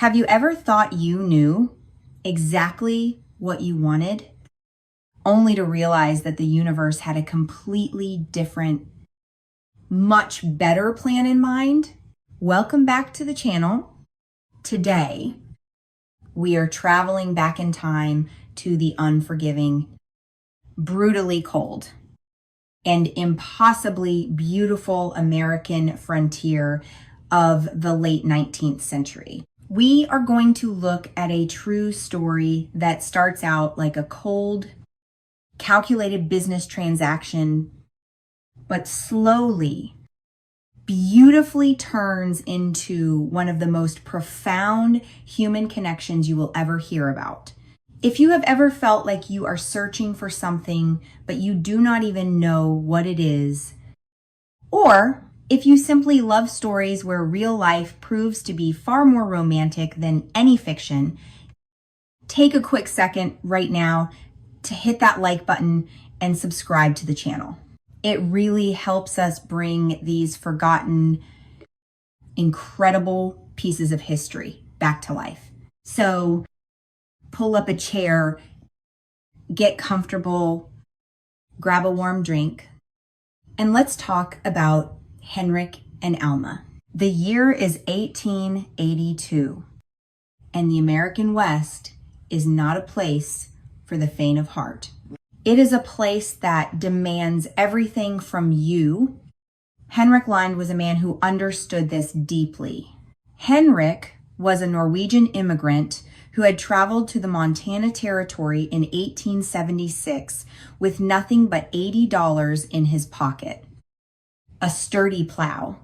Have you ever thought you knew exactly what you wanted, only to realize that the universe had a completely different, much better plan in mind? Welcome back to the channel. Today, we are traveling back in time to the unforgiving, brutally cold, and impossibly beautiful American frontier of the late 19th century. We are going to look at a true story that starts out like a cold, calculated business transaction, but slowly, beautifully turns into one of the most profound human connections you will ever hear about. If you have ever felt like you are searching for something, but you do not even know what it is, or if you simply love stories where real life proves to be far more romantic than any fiction, take a quick second right now to hit that like button and subscribe to the channel. It really helps us bring these forgotten, incredible pieces of history back to life. So pull up a chair, get comfortable, grab a warm drink, and let's talk about Henrik and Alma. The year is 1882, and the American West is not a place for the faint of heart. It is a place that demands everything from you. Henrik Lund was a man who understood this deeply. Henrik was a Norwegian immigrant who had traveled to the Montana Territory in 1876 with nothing but $80 in his pocket, a sturdy plow,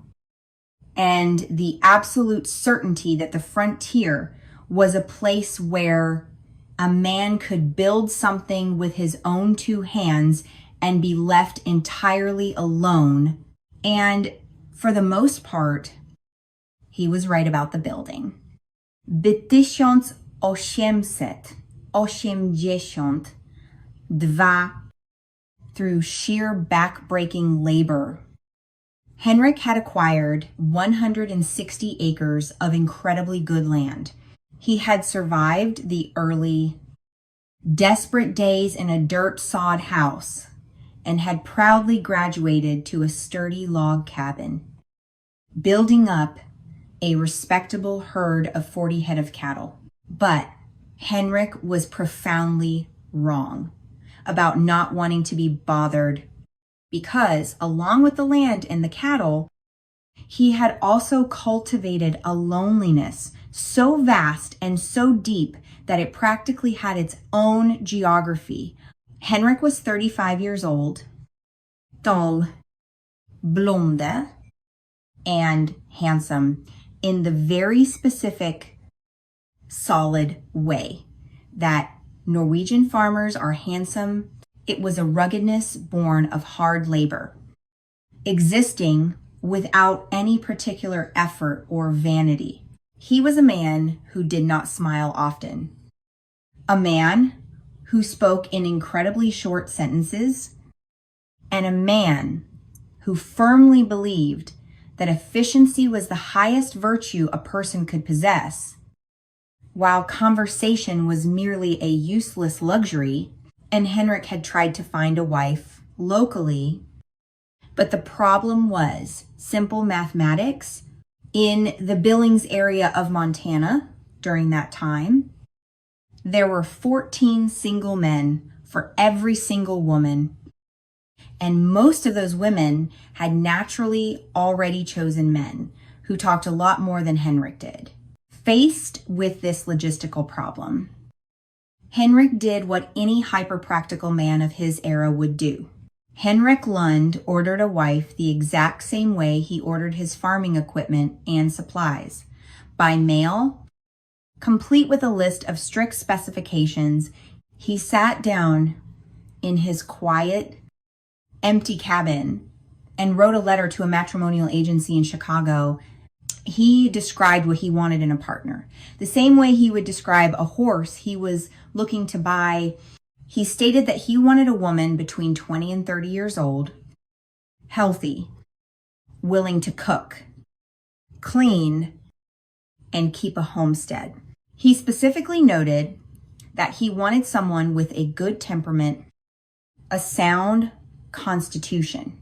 and the absolute certainty that the frontier was a place where a man could build something with his own two hands and be left entirely alone. And for the most part, he was right about the building. 1882, through sheer back-breaking labor, Henrik had acquired 160 acres of incredibly good land. He had survived the early, desperate days in a dirt-sawed house and had proudly graduated to a sturdy log cabin, building up a respectable herd of 40 head of cattle. But Henrik was profoundly wrong about not wanting to be bothered, because along with the land and the cattle, he had also cultivated a loneliness so vast and so deep that it practically had its own geography. Henrik was 35 years old, tall, blonde, and handsome in the very specific, solid way that Norwegian farmers are handsome. It was a ruggedness born of hard labor, existing without any particular effort or vanity. He was a man who did not smile often, a man who spoke in incredibly short sentences, and a man who firmly believed that efficiency was the highest virtue a person could possess, while conversation was merely a useless luxury. And Henrik had tried to find a wife locally, but the problem was simple mathematics. In the Billings area of Montana during that time, there were 14 single men for every single woman, and most of those women had naturally already chosen men who talked a lot more than Henrik did. Faced with this logistical problem, Henrik did what any hyper-practical man of his era would do. Henrik Lund ordered a wife the exact same way he ordered his farming equipment and supplies, by mail, complete with a list of strict specifications. He sat down in his quiet, empty cabin and wrote a letter to a matrimonial agency in Chicago. He described what he wanted in a partner, the same way he would describe a horse he was looking to buy. He stated that he wanted a woman between 20 and 30 years old, healthy, willing to cook, clean, and keep a homestead. He specifically noted that he wanted someone with a good temperament, a sound constitution,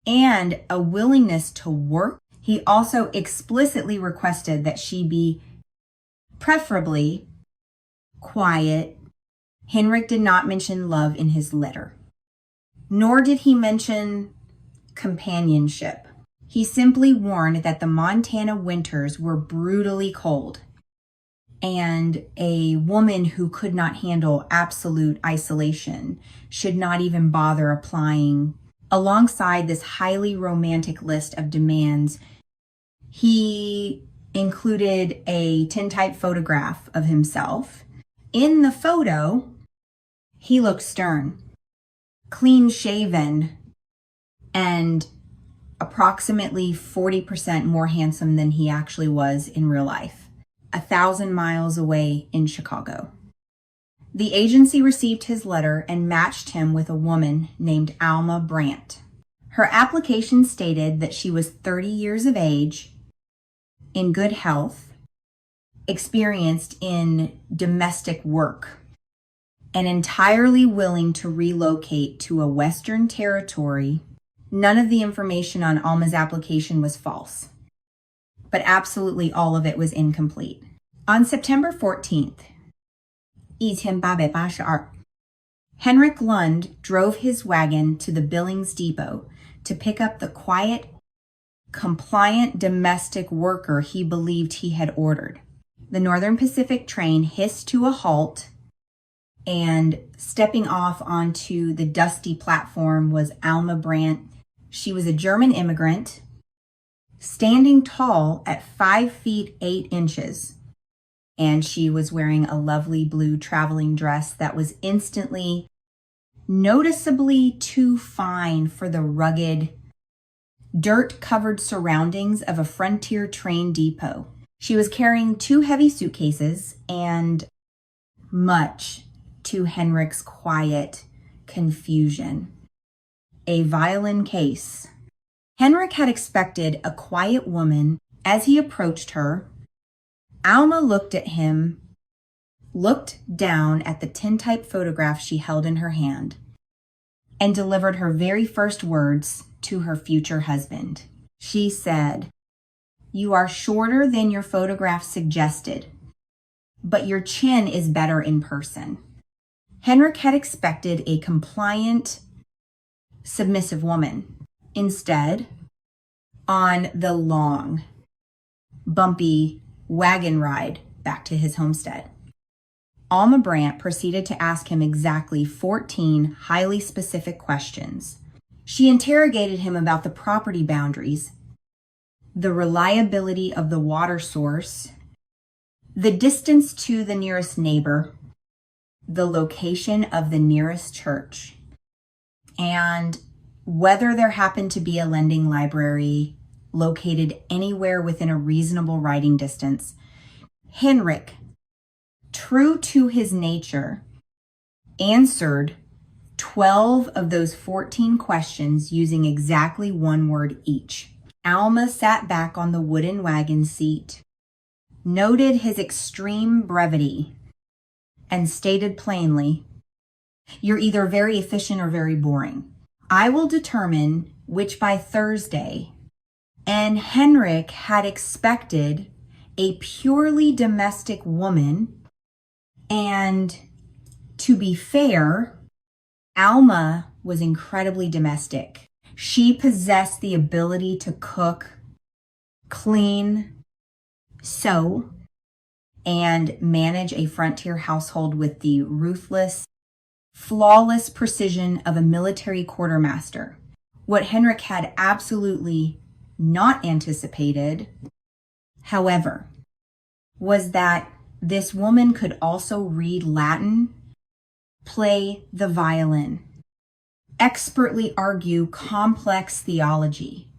and a willingness to work. He also explicitly requested that she be preferably quiet. Henrik did not mention love in his letter, nor did he mention companionship. He simply warned that the Montana winters were brutally cold, and a woman who could not handle absolute isolation should not even bother applying. Alongside this highly romantic list of demands, he included a tintype photograph of himself. In the photo, he looked stern, clean shaven, and approximately 40% more handsome than he actually was in real life, 1,000 miles away in Chicago. The agency received his letter and matched him with a woman named Alma Brandt. Her application stated that she was 30 years of age, in good health, experienced in domestic work, and entirely willing to relocate to a Western territory. None of the information on Alma's application was false, but absolutely all of it was incomplete. On September 14th, 1882, Henrik Lund drove his wagon to the Billings Depot to pick up the quiet, compliant domestic worker he believed he had ordered. The Northern Pacific train hissed to a halt, and stepping off onto the dusty platform was Alma Brandt. She was a German immigrant, standing tall at 5 feet 8 inches. And she was wearing a lovely blue traveling dress that was instantly, noticeably too fine for the rugged, dirt-covered surroundings of a frontier train depot. She was carrying 2 heavy suitcases and, much to Henrik's quiet confusion, a violin case. Henrik had expected a quiet woman. As he approached her, Alma looked at him, looked down at the tintype photograph she held in her hand, and delivered her very first words to her future husband. She said, "You are shorter than your photograph suggested, but your chin is better in person." Henrik had expected a compliant, submissive woman. Instead, on the long, bumpy wagon ride back to his homestead, Alma Brandt proceeded to ask him exactly 14 highly specific questions. She interrogated him about the property boundaries, the reliability of the water source, the distance to the nearest neighbor, the location of the nearest church, and whether there happened to be a lending library located anywhere within a reasonable riding distance. Henrik, true to his nature, answered 12 of those 14 questions using exactly one word each. Alma sat back on the wooden wagon seat, noted his extreme brevity, and stated plainly, "You're either very efficient or very boring. I will determine which by Thursday." And Henrik had expected a purely domestic woman. And to be fair, Alma was incredibly domestic. She possessed the ability to cook, clean, sew, and manage a frontier household with the ruthless, flawless precision of a military quartermaster. What Henrik had absolutely not anticipated, however, was that this woman could also read Latin, play the violin, expertly argue complex theology,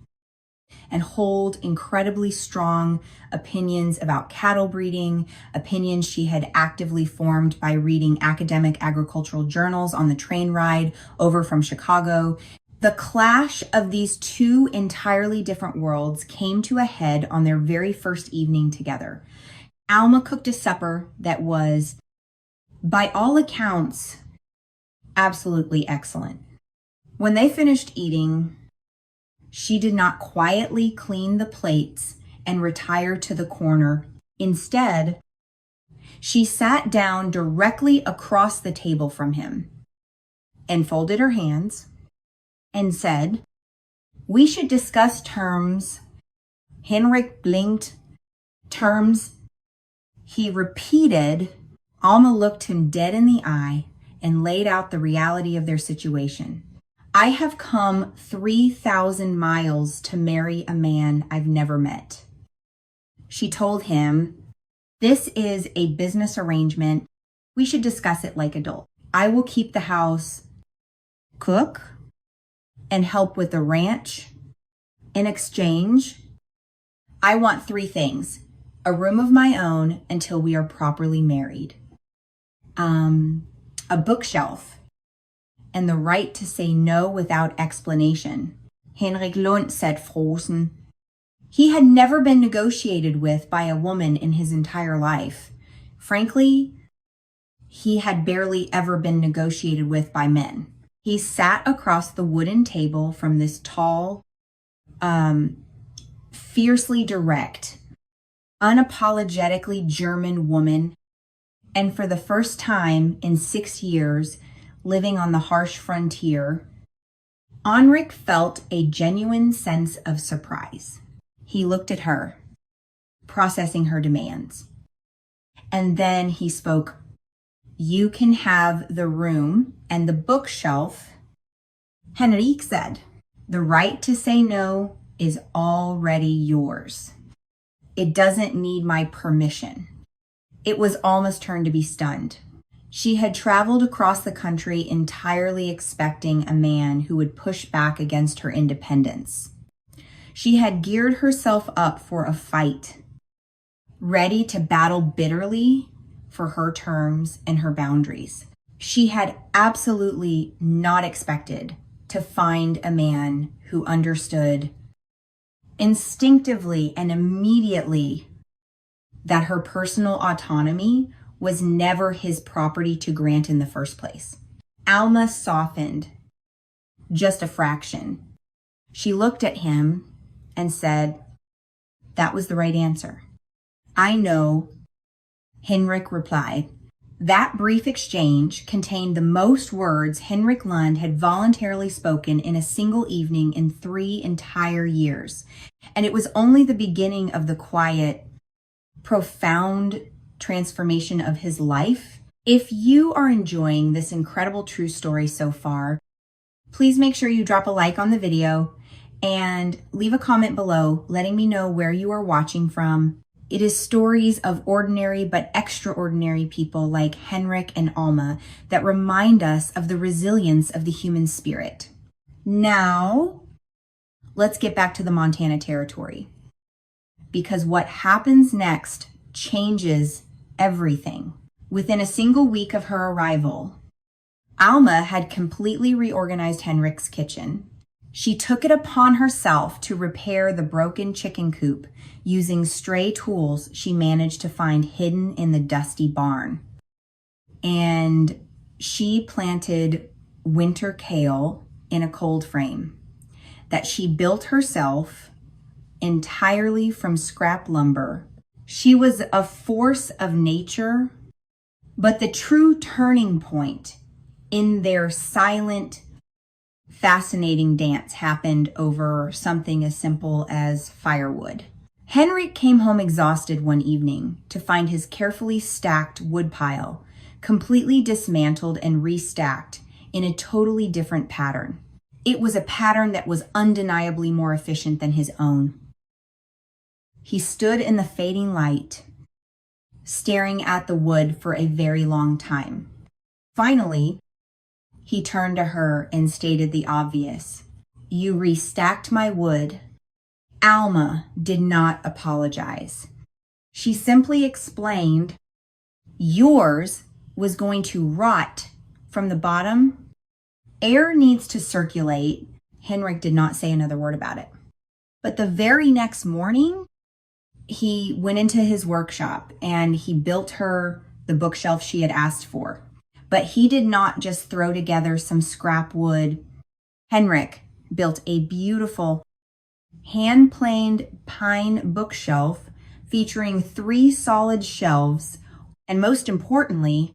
and hold incredibly strong opinions about cattle breeding, opinions she had actively formed by reading academic agricultural journals on the train ride over from Chicago. The clash of these two entirely different worlds came to a head on their very first evening together. Alma cooked a supper that was, by all accounts, absolutely excellent. When they finished eating, she did not quietly clean the plates and retire to the corner. Instead, she sat down directly across the table from him and folded her hands and said, "We should discuss terms." Henrik blinked. "Terms?" He repeated. Alma looked him dead in the eye and laid out the reality of their situation. "I have come 3,000 miles to marry a man I've never met." She told him, "This is a business arrangement. We should discuss it like adults. I will keep the house, cook, and help with the ranch. In exchange, I want 3 things: a room of my own until we are properly married, a bookshelf, and the right to say no without explanation." Henrik Lund said frozen. He had never been negotiated with by a woman in his entire life. Frankly, he had barely ever been negotiated with by men. He sat across the wooden table from this tall, fiercely direct, unapologetically German woman, and for the first time in 6 years living on the harsh frontier, Henrik felt a genuine sense of surprise. He looked at her, processing her demands. And then he spoke. "You can have the room and the bookshelf." Henrik said, "The right to say no is already yours. It doesn't need my permission." It was Alma's turn to be stunned. She had traveled across the country entirely expecting a man who would push back against her independence. She had geared herself up for a fight, ready to battle bitterly for her terms and her boundaries. She had absolutely not expected to find a man who understood instinctively and immediately that her personal autonomy was never his property to grant in the first place. Alma softened just a fraction. She looked at him and said, "That was the right answer." "I know," Henrik replied. That brief exchange contained the most words Henrik Lund had voluntarily spoken in a single evening in 3 entire years. And it was only the beginning of the quiet, profound transformation of his life. If you are enjoying this incredible true story so far, please make sure you drop a like on the video and leave a comment below letting me know where you are watching from. It is stories of ordinary but extraordinary people like Henrik and Alma that remind us of the resilience of the human spirit. Now, let's get back to the Montana Territory, because what happens next changes everything. Within a single week of her arrival, Alma had completely reorganized Henrik's kitchen. She took it upon herself to repair the broken chicken coop using stray tools she managed to find hidden in the dusty barn. And she planted winter kale in a cold frame that she built herself entirely from scrap lumber. She was a force of nature, but the true turning point in their silent, fascinating dance happened over something as simple as firewood. Henrik came home exhausted one evening to find his carefully stacked woodpile completely dismantled and restacked in a totally different pattern. It was a pattern that was undeniably more efficient than his own. He stood in the fading light, staring at the wood for a very long time. Finally, he turned to her and stated the obvious. "You restacked my wood." Alma did not apologize. She simply explained, "Yours was going to rot from the bottom. Air needs to circulate, Henrik did not say another word about it. But the very next morning, he went into his workshop and he built her the bookshelf she had asked for. But he did not just throw together some scrap wood. Henrik built a beautiful hand-planed pine bookshelf featuring 3 solid shelves, and most importantly,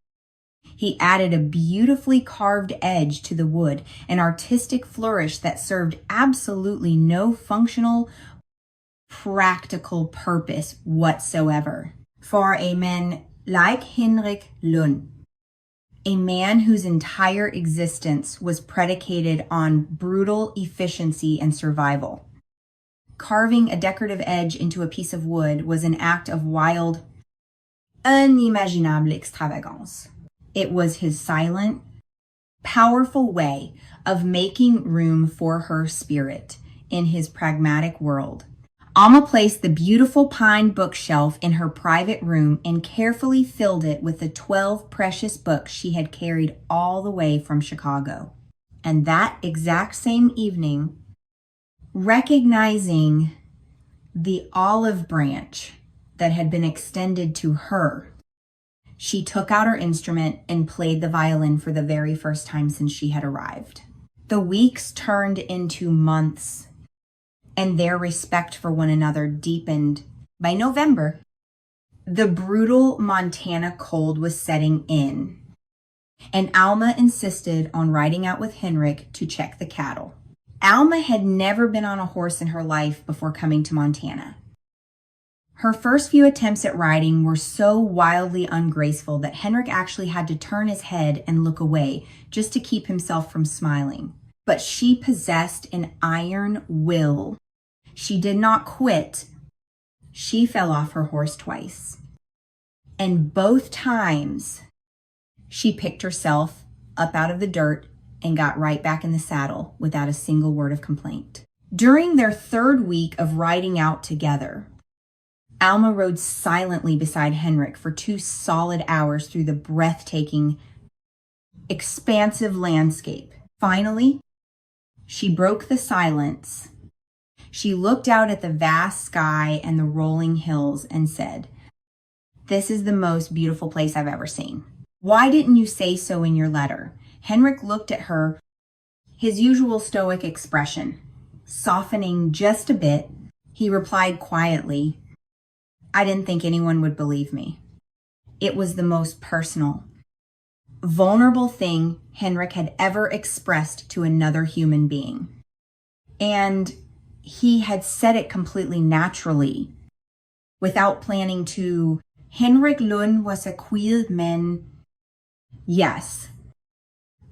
he added a beautifully carved edge to the wood, an artistic flourish that served absolutely no functional, practical purpose whatsoever. For a man like Henrik Lund, a man whose entire existence was predicated on brutal efficiency and survival, carving a decorative edge into a piece of wood was an act of wild, unimaginable extravagance. It was his silent, powerful way of making room for her spirit in his pragmatic world. Alma placed the beautiful pine bookshelf in her private room and carefully filled it with the 12 precious books she had carried all the way from Chicago. And that exact same evening, recognizing the olive branch that had been extended to her, she took out her instrument and played the violin for the very first time since she had arrived. The weeks turned into months, and their respect for one another deepened. By November, the brutal Montana cold was setting in, and Alma insisted on riding out with Henrik to check the cattle. Alma had never been on a horse in her life before coming to Montana. Her first few attempts at riding were so wildly ungraceful that Henrik actually had to turn his head and look away just to keep himself from smiling. But she possessed an iron will. She did not quit. She fell off her horse twice. And both times, she picked herself up out of the dirt and got right back in the saddle without a single word of complaint. During their 3rd week of riding out together, Alma rode silently beside Henrik for 2 solid hours through the breathtaking, expansive landscape. Finally, she broke the silence. She looked out at the vast sky and the rolling hills and said, "This is the most beautiful place I've ever seen. Why didn't you say so in your letter?" Henrik looked at her, his usual stoic expression softening just a bit. He replied quietly, "I didn't think anyone would believe me." It was the most personal, vulnerable thing Henrik had ever expressed to another human being. And he had said it completely naturally, without planning to. Henrik Lund was a quiet man. Yes,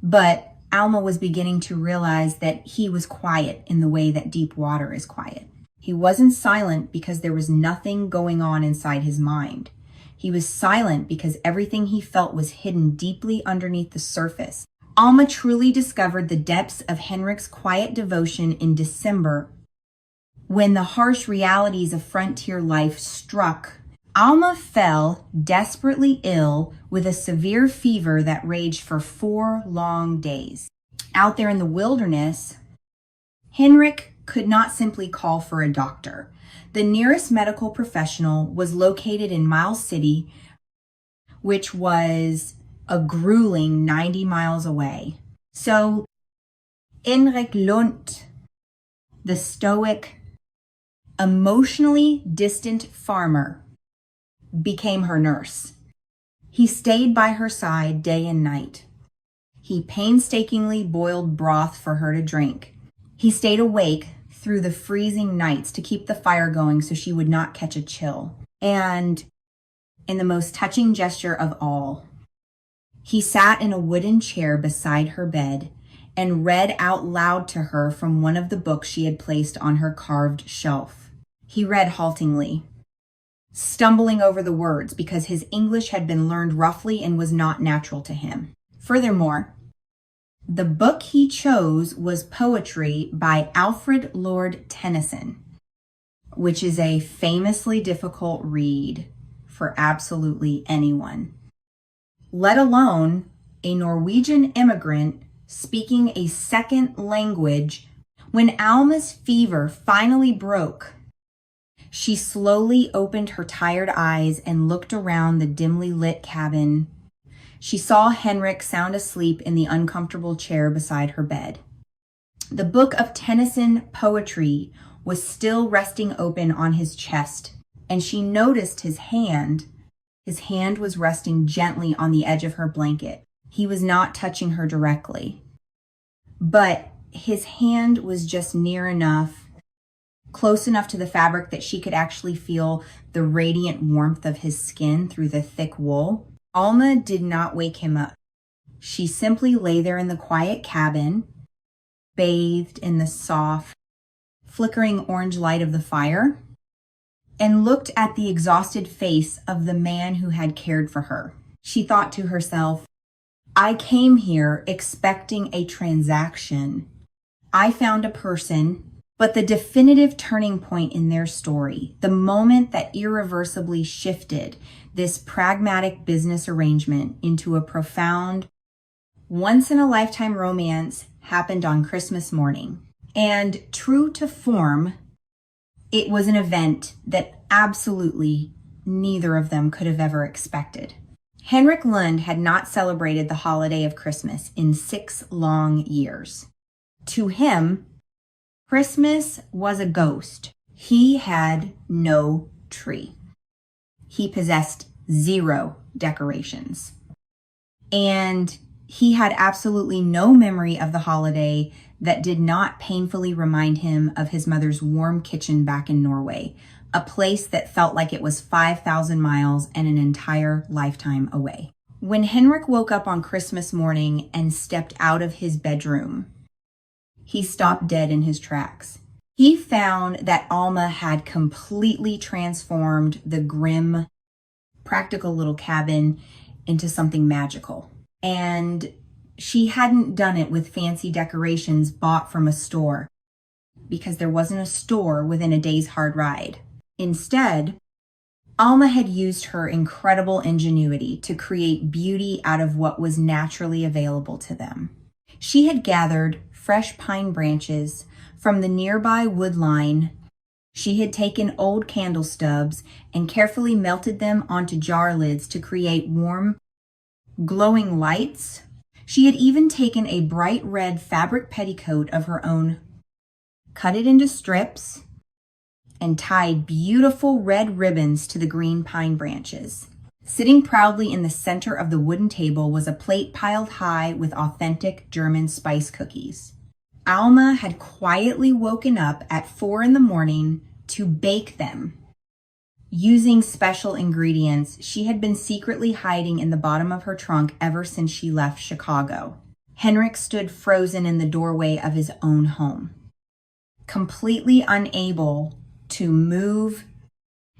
but Alma was beginning to realize that he was quiet in the way that deep water is quiet. He wasn't silent because there was nothing going on inside his mind. He was silent because everything he felt was hidden deeply underneath the surface. Alma truly discovered the depths of Henrik's quiet devotion in December, when the harsh realities of frontier life struck. Alma fell desperately ill with a severe fever that raged for 4 long days. Out there in the wilderness, Henrik could not simply call for a doctor. The nearest medical professional was located in Miles City, which was a grueling 90 miles away. So Henrik Lund, the stoic, emotionally distant farmer, became her nurse. He stayed by her side day and night. He painstakingly boiled broth for her to drink. He stayed awake through the freezing nights to keep the fire going so she would not catch a chill. And in the most touching gesture of all, he sat in a wooden chair beside her bed and read out loud to her from one of the books she had placed on her carved shelf. He read haltingly, stumbling over the words because his English had been learned roughly and was not natural to him. Furthermore, the book he chose was poetry by Alfred Lord Tennyson, which is a famously difficult read for absolutely anyone, let alone a Norwegian immigrant speaking a second language When Alma's fever finally broke, she slowly opened her tired eyes and looked around the dimly lit cabin. She saw Henrik sound asleep in the uncomfortable chair beside her bed. The book of Tennyson poetry was still resting open on his chest, and she noticed his hand. His hand was resting gently on the edge of her blanket. He was not touching her directly, but his hand was just near enough, close enough to the fabric that she could actually feel the radiant warmth of his skin through the thick wool. Alma did not wake him up. She simply lay there in the quiet cabin, bathed in the soft, flickering orange light of the fire, and looked at the exhausted face of the man who had cared for her. She thought to herself, I came here expecting a transaction. I found a person, but the definitive turning point in their story, the moment that irreversibly shifted this pragmatic business arrangement into a profound, once-in-a-lifetime romance, happened on Christmas morning. And true to form, it was an event that absolutely neither of them could have ever expected. Henrik Lund had not celebrated the holiday of Christmas in 6 long years. To him, Christmas was a ghost. He had no tree. He possessed 0 decorations. And he had absolutely no memory of the holiday that did not painfully remind him of his mother's warm kitchen back in Norway, a place that felt like it was 5,000 miles and an entire lifetime away. When Henrik woke up on Christmas morning and stepped out of his bedroom, he stopped dead in his tracks. He found that Alma had completely transformed the grim, practical little cabin into something magical. And she hadn't done it with fancy decorations bought from a store, because there wasn't a store within a day's hard ride. Instead, Alma had used her incredible ingenuity to create beauty out of what was naturally available to them. She had gathered fresh pine branches from the nearby wood line. She had taken old candle stubs and carefully melted them onto jar lids to create warm, glowing lights. She had even taken a bright red fabric petticoat of her own, cut it into strips, and tied beautiful red ribbons to the green pine branches. Sitting proudly in the center of the wooden table was a plate piled high with authentic German spice cookies. Alma had quietly woken up at 4 a.m. to bake them, using special ingredients she had been secretly hiding in the bottom of her trunk ever since she left Chicago. Henrik stood frozen in the doorway of his own home, completely unable to move.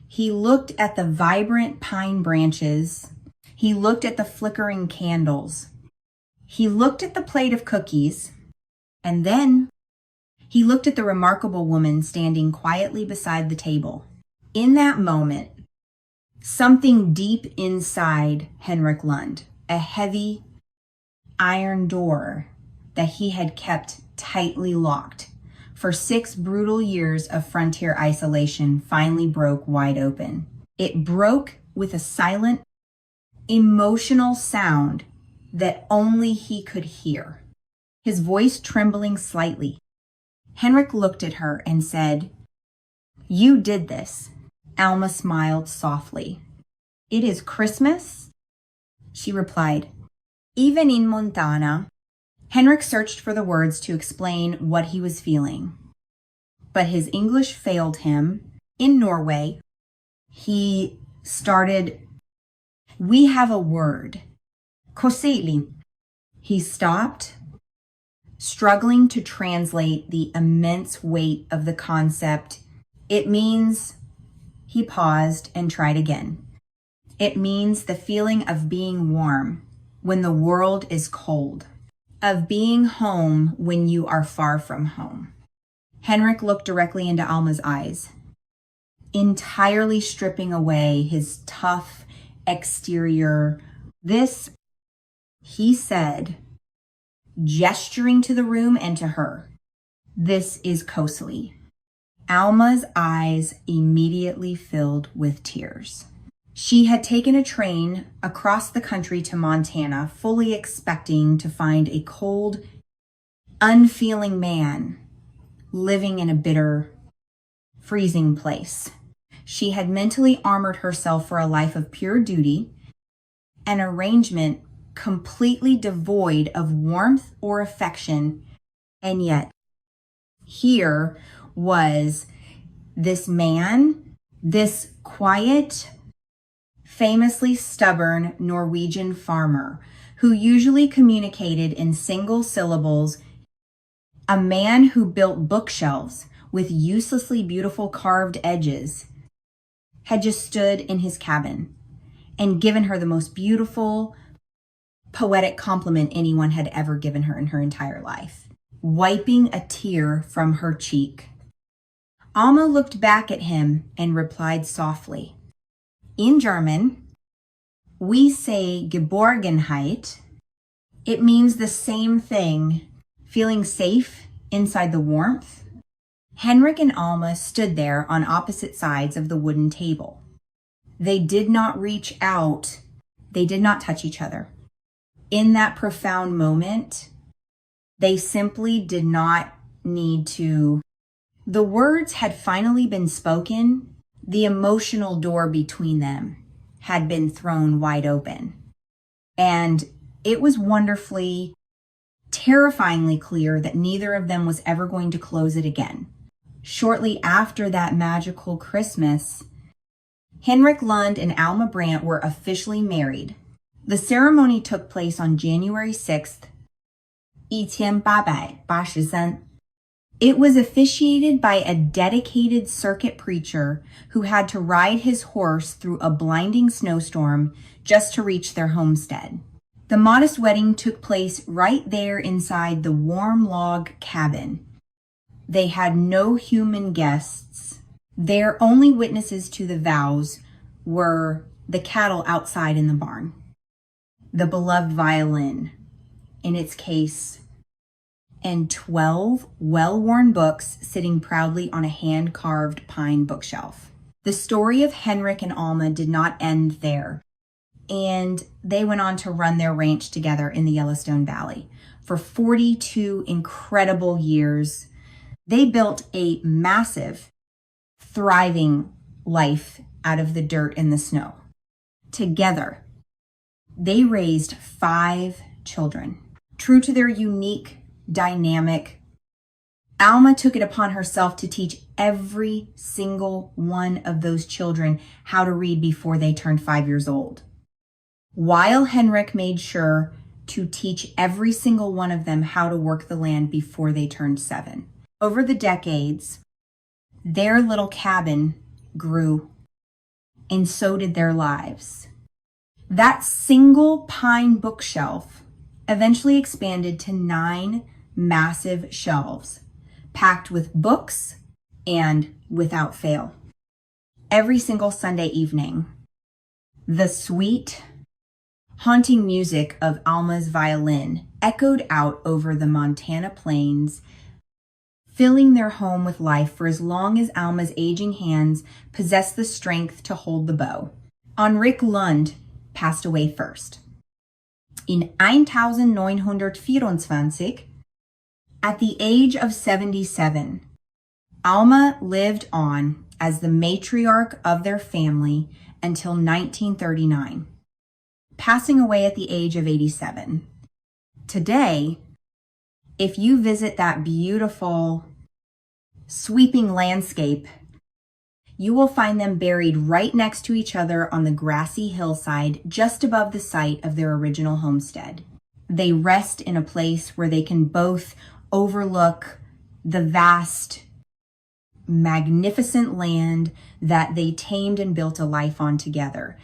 He looked at the vibrant pine branches. He looked at the flickering candles. He looked at the plate of cookies. And then he looked at the remarkable woman standing quietly beside the table. In that moment, something deep inside Henrik Lund, a heavy iron door that he had kept tightly locked for 6 brutal years of frontier isolation, finally broke wide open. It broke with a silent, emotional sound that only he could hear, his voice trembling slightly. Henrik looked at her and said, "You did this." Alma smiled softly. "It is Christmas?" She replied, "Even in Montana." Henrik searched for the words to explain what he was feeling, but his English failed him. In Norway, he started, "We have a word. Koselig." He stopped, struggling to translate the immense weight of the concept. It means, he paused and tried again. It means the feeling of being warm when the world is cold, of being home when you are far from home. Henrik looked directly into Alma's eyes, entirely stripping away his tough exterior. "This," he said, gesturing to the room and to her, This is Kosely. Alma's eyes immediately filled with tears. She had taken a train across the country to Montana, fully expecting to find a cold, unfeeling man living in a bitter, freezing place. She had mentally armored herself for a life of pure duty, an arrangement completely devoid of warmth or affection, and yet here was this man, this quiet, famously stubborn Norwegian farmer who usually communicated in single syllables, a man who built bookshelves with uselessly beautiful carved edges, had just stood in his cabin and given her the most beautiful, poetic compliment anyone had ever given her in her entire life, wiping a tear from her cheek. Alma looked back at him and replied softly. In German, we say Geborgenheit. It means the same thing, feeling safe inside the warmth. Henrik and Alma stood there on opposite sides of the wooden table. They did not reach out. They did not touch each other. In that profound moment, they simply did not need to. The words had finally been spoken. The emotional door between them had been thrown wide open. And it was wonderfully, terrifyingly clear that neither of them was ever going to close it again. Shortly after that magical Christmas, Henrik Lund and Alma Brandt were officially married. The ceremony took place on January 6th, 1883. It was officiated by a dedicated circuit preacher who had to ride his horse through a blinding snowstorm just to reach their homestead. The modest wedding took place right there inside the warm log cabin. They had no human guests. Their only witnesses to the vows were the cattle outside in the barn, the beloved violin in its case, and 12 well-worn books sitting proudly on a hand-carved pine bookshelf. The story of Henrik and Alma did not end there, and they went on to run their ranch together in the Yellowstone Valley. For 42 incredible years, they built a massive, thriving life out of the dirt and the snow. Together, they raised 5 children. True to their unique dynamic, Alma took it upon herself to teach every single one of those children how to read before they turned 5 years old, while Henrik made sure to teach every single one of them how to work the land before they turned 7. Over the decades, their little cabin grew, and so did their lives. That single pine bookshelf eventually expanded to 9 massive shelves, packed with books and without fail. Every single Sunday evening, the sweet, haunting music of Alma's violin echoed out over the Montana plains, filling their home with life for as long as Alma's aging hands possessed the strength to hold the bow. Henrik Lund passed away first. In 1924, at the age of 77, Alma lived on as the matriarch of their family until 1939, passing away at the age of 87. Today, if you visit that beautiful, sweeping landscape, you will find them buried right next to each other on the grassy hillside just above the site of their original homestead. They rest in a place where they can both overlook the vast, magnificent land that they tamed and built a life on together.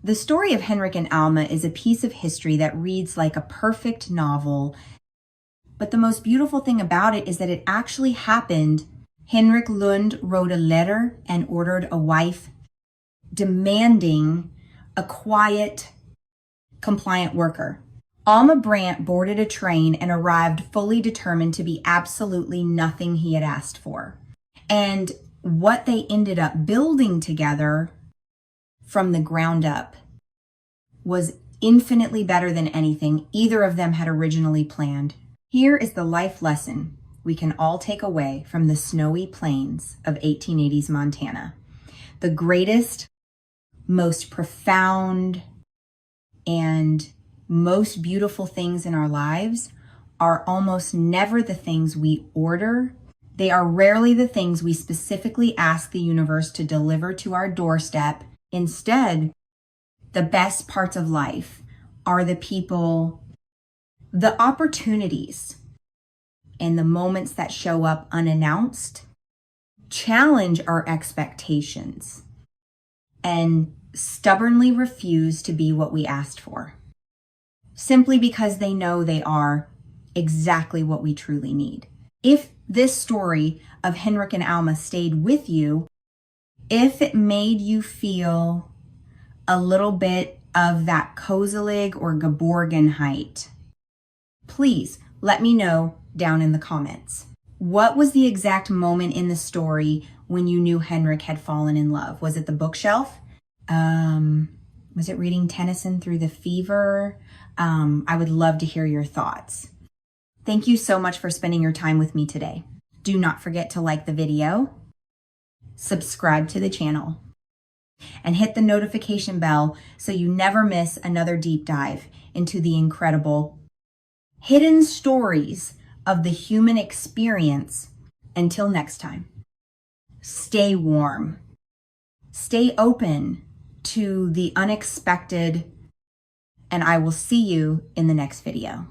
The story of Henrik and Alma is a piece of history that reads like a perfect novel, but the most beautiful thing about it is that it actually happened. Henrik Lund wrote a letter and ordered a wife, demanding a quiet, compliant worker. Alma Brandt boarded a train and arrived fully determined to be absolutely nothing he had asked for. And what they ended up building together from the ground up was infinitely better than anything either of them had originally planned. Here is the life lesson we can all take away from the snowy plains of 1880s Montana. The greatest, most profound, and most beautiful things in our lives are almost never the things we order. They are rarely the things we specifically ask the universe to deliver to our doorstep. Instead, the best parts of life are the people, the opportunities, and the moments that show up unannounced, challenge our expectations, and stubbornly refuse to be what we asked for, simply because they know they are exactly what we truly need. If this story of Henrik and Alma stayed with you, if it made you feel a little bit of that Kozelig or Geborgenheit, please let me know down in the comments. What was the exact moment in the story when you knew Henrik had fallen in love? Was it the bookshelf? Was it reading Tennyson through the fever? I would love to hear your thoughts. Thank you so much for spending your time with me today. Do not forget to like the video, subscribe to the channel, and hit the notification bell so you never miss another deep dive into the incredible hidden stories of the human experience. Until next time, stay warm, stay open to the unexpected, and I will see you in the next video.